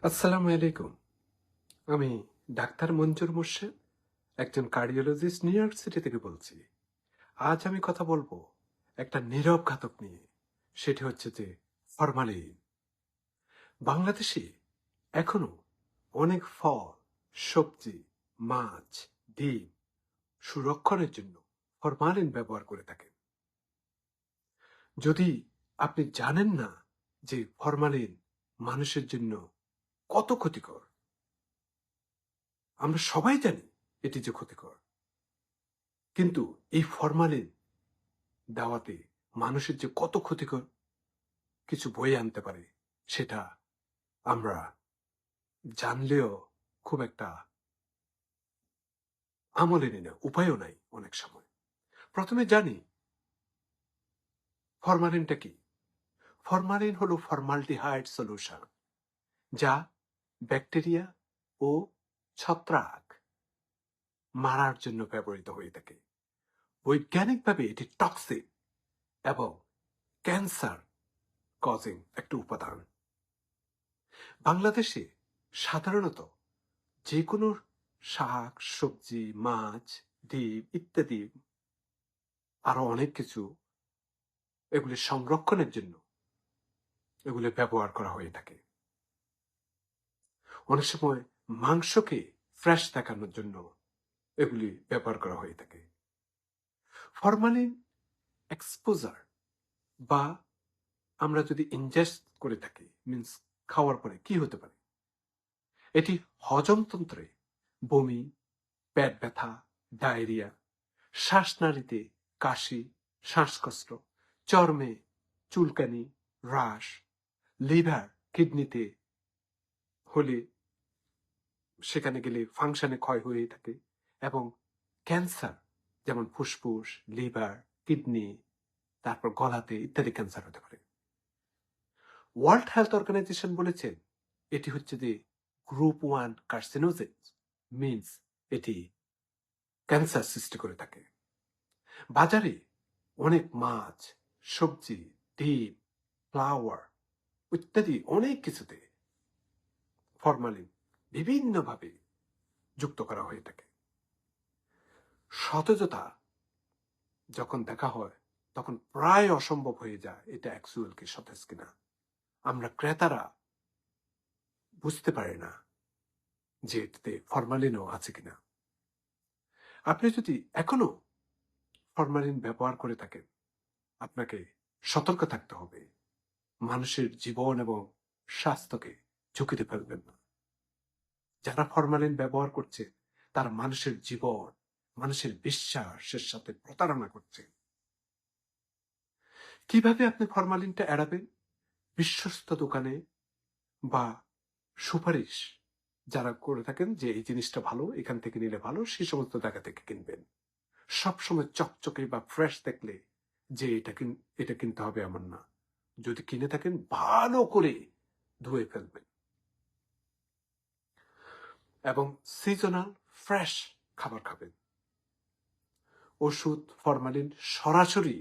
আসসালামু আলাইকুম। আমি ডাক্তার মঞ্জুর মোর্শেদ, একজন কার্ডিওলজিস্ট, নিউ ইয়র্ক সিটি থেকে বলছি। আজ আমি কথা বলবো একটা নীরব ঘাতক নিয়ে। সেটি হচ্ছে যে ফরমালিন। বাংলাদেশে এখনো অনেক ফল, সবজি, মাছ, ডিম সুরক্ষণের জন্য ফরমালিন ব্যবহার করে থাকেন। যদি আপনি জানেন না যে ফরমালিন মানুষের জন্য কত ক্ষতিকর, আমরা সবাই জানি এটি যে ক্ষতিকর, কিন্তু এই ফরমালিন দেওয়াতে মানুষের যে কত ক্ষতিকর কিছু বয়ে আনতে পারে, সেটা আমরা জানলেও খুব একটা আমলে নিই না, উপায়ও নাই অনেক সময়। প্রথমে জানি ফরমালিনটা কি। ফরমালিন হলো ফর্মালডিহাইড সলিউশন, যা ব্যাকটেরিয়া ও ছত্রাক মারার জন্য ব্যবহৃত হয়ে থাকে। বৈজ্ঞানিকভাবে এটি টক্সিক এবং ক্যান্সার কজিং একটা উপাদান। বাংলাদেশে সাধারণত যে কোনো শাক, সবজি, মাছ, ডিম ইত্যাদি আরো অনেক কিছু, এগুলি সংরক্ষণের জন্য এগুলি ব্যবহার করা হয়ে থাকে। অনেক সময় মাংসকে ফ্রেশ দেখানোর জন্য এগুলি ব্যবহার করা হয়ে থাকে। ফরমালিন এক্সপোজার বা আমরা যদি ইনজেস্ট করে থাকি, মিন্স খাওয়ার পরে কি হতে পারে, এটি হজমতন্ত্রে বমি, পেট ব্যথা, ডায়রিয়া, শ্বাসনালীতে কাশি, শ্বাসকষ্ট, চর্মে চুলকানি, হ্রাস, লিভার কিডনিতে হলে সেখানে গেলে ফাংশনে ক্ষয় হয়ে থাকে, এবং ক্যান্সার যেমন ফুসফুস, লিভার, কিডনি, তারপর গলাতে ইত্যাদি ক্যান্সার হতে পারে। ওয়ার্ল্ড হেলথ অর্গানাইজেশন বলেছেন এটি হচ্ছে যে গ্রুপ 1 কার্সিনোজেন, মিন্স এটি ক্যান্সার সৃষ্টি করে থাকে। বাজারে অনেক মাছ, সবজি, ডিম, ফ্লাওয়ার ইত্যাদি অনেক কিছুতে ফরমালিন বিভিন্নভাবে যুক্ত করা হয়ে থাকে। সতেজতা যখন দেখা হয় তখন প্রায় অসম্ভব হয়ে যায় এটা অ্যাকচুয়াল কি সতেজ কিনা। আমরা ক্রেতারা বুঝতে পারি না যে এতে ফরমালিনও আছে কিনা। আপনি যদি এখনো ফরমালিন ব্যবহার করে থাকেন, আপনাকে সতর্ক থাকতে হবে। মানুষের জীবন এবং স্বাস্থ্যকে ঝুঁকিতে ফেলবেন না। যারা ফরমালিন ব্যবহার করছে তারা মানুষের জীবন, মানুষের বিশ্বাসের সাথে প্রতারণা করছে। কিভাবে আপনি ফরমালিনটা এড়াবেন? বিশ্বস্ত দোকানে বা সুপারিশ যারা করে থাকেন যে এই জিনিসটা ভালো, এখান থেকে নিলে ভালো, সেই সমস্ত জায়গা থেকে কিনবেন। সবসময় চকচকে বা ফ্রেশ দেখলে যে এটা কিনতে হবে এমন না। যদি কিনে থাকেন ভালো করে ধুয়ে ফেলবেন, এবং সিজনাল ফ্রেশ খাবার খাবেন। ওষুধ ফরমালিন সরাসরি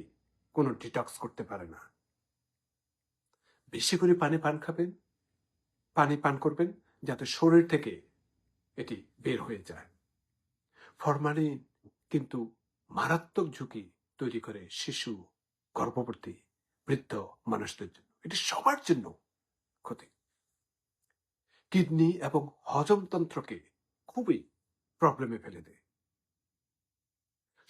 কোনো ডিটক্স করতে পারে না। বেশি করে পানি পান করবেন যাতে শরীর থেকে এটি বের হয়ে যায়। ফরমালিন কিন্তু মারাত্মক ঝুঁকি তৈরি করে শিশু, গর্ভবতী, বৃদ্ধ মানুষদের জন্য। এটি সবার জন্য ক্ষতি। কিডনি এবং হজমতন্ত্রকে খুবই প্রবলেমে ফেলে দেয়।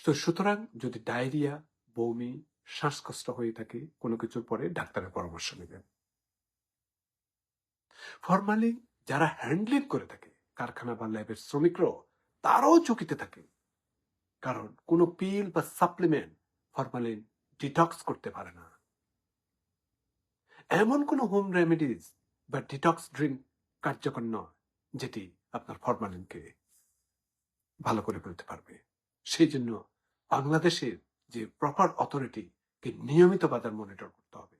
তো সুতরাং যদি ডায়রিয়া, বমি, শ্বাসকষ্ট হয়ে থাকে কোনো কিছুর পরে ডাক্তারের পরামর্শ নেবেন। ফরমালিন যারা হ্যান্ডলিং করে থাকে, কারখানা বা ল্যাবের শ্রমিকরাও, তারাও ঝুঁকিতে থাকে। কারণ কোনো পিল বা সাপ্লিমেন্ট ফরমালিন ডিটক্স করতে পারে না। এমন কোনো হোম রেমেডিজ বা ডিটক্স ড্রিঙ্ক কার্যকর নয় যেটি আপনার ফরমালিনকে ভালো করে ফেলতে পারবে। সেই জন্য বাংলাদেশের যে প্রপার অথরিটিকে নিয়মিত বাজার মনিটর করতে হবে।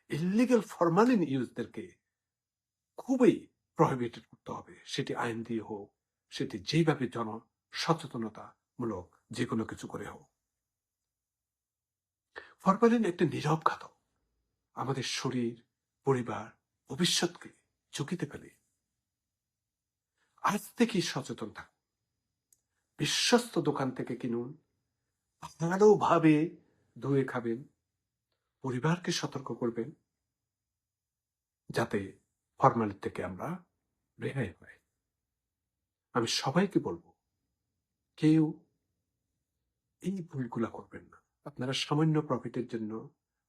ইলিগাল ফরমালিন ইউজদেরকে খুবই প্রহিবিটেড করতে হবে, সেটি আইন দিয়ে হোক, সেটি যেভাবে জন সচেতনতামূলক যে কোনো কিছু করে হোক। ফরমালিন একটা নীরব ঘাতক, আমাদের শরীর, পরিবার, ভবিষ্যৎকে ঝুঁকিতে ফেলে। আজ থেকেই সচেতন থাকুন। বিশ্বস্ত দোকান থেকে কিনুন, ভালোভাবে ধুয়ে খাবেন, পরিবারকে সতর্ক করবেন, যাতে ফরমালিন থেকে আমরা রেহাই পাই। আমি সবাইকে বলবো, কেউ এই ভুলগুলা করবেন না। আপনারা সামান্য প্রফিটের জন্য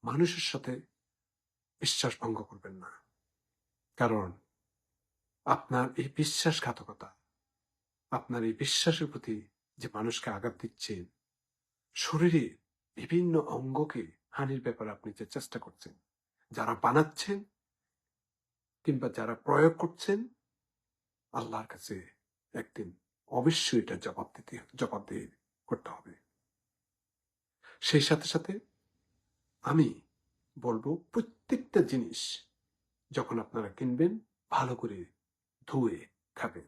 মানুষের সাথে বিশ্বাস ভঙ্গ করবেন না। কারণ আপনার এই বিশ্বাসঘাতকতা, আপনার এই বিশ্বাসের প্রতি যে মানুষকে আঘাত দিচ্ছেন, শরীরে বিভিন্ন অঙ্গকে হানির ব্যাপারে আপনি যে চেষ্টা করছেন, যারা বানাচ্ছেন কিংবা যারা প্রয়োগ করছেন, আল্লাহর কাছে একদিন অবশ্যই এটা জবাবদিহি করতে হবে। সেই সাথে সাথে আমি বলবো, প্রত্যেকটা জিনিস যখন আপনারা কিনবেন, ভালো করে ধুয়ে খাবেন।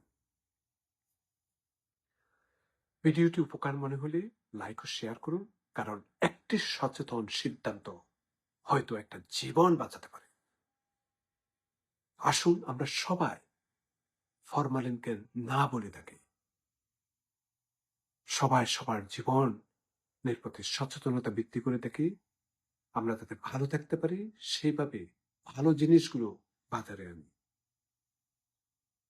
ভিডিওটি উপকার মনে হলে লাইক ও শেয়ার করুন, কারণ একটি সচেতন সিদ্ধান্ত হয়তো একটা জীবন বাঁচাতে পারে। আসুন আমরা সবাই ফরমালিনকে না বলে থাকি, সবাই সবার জীবনের প্রতি সচেতনতা বৃদ্ধি করে থাকি, আমরা যাতে ভালো থাকতে পারি সেইভাবে ভালো জিনিসগুলো বাজারে আনি।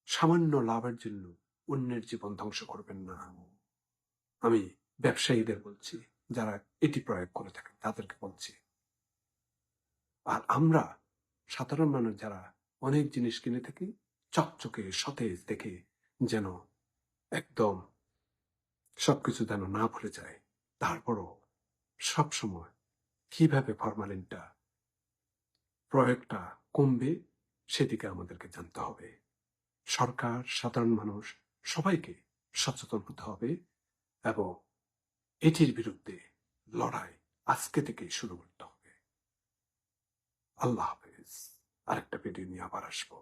সামান্য লাভের জন্য অন্যের জীবন ধ্বংস করবেন না। আমি ব্যবসায়ীদের বলছি, যারা এটি প্রয়োগ করে থাকেন তাদেরকে বলছি। আর আমরা সাধারণ মানুষ যারা অনেক জিনিস কিনে থাকি, চকচকে সতেজ দেখে যেন একদম সবকিছু যেন না ভুলে যায়, তারপরও সবসময় কিভাবে ফরমালিনটা প্রয়োগটা কমবে সেদিকে আমাদেরকে জানতে হবে। সরকার, সাধারণ মানুষ সবাইকে সচেতন হতে হবে এবং এটির বিরুদ্ধে লড়াই আজকে থেকেই শুরু করতে হবে। আল্লাহ হাফেজ। আরেকটা ভিডিও নিয়ে আবার আসবো।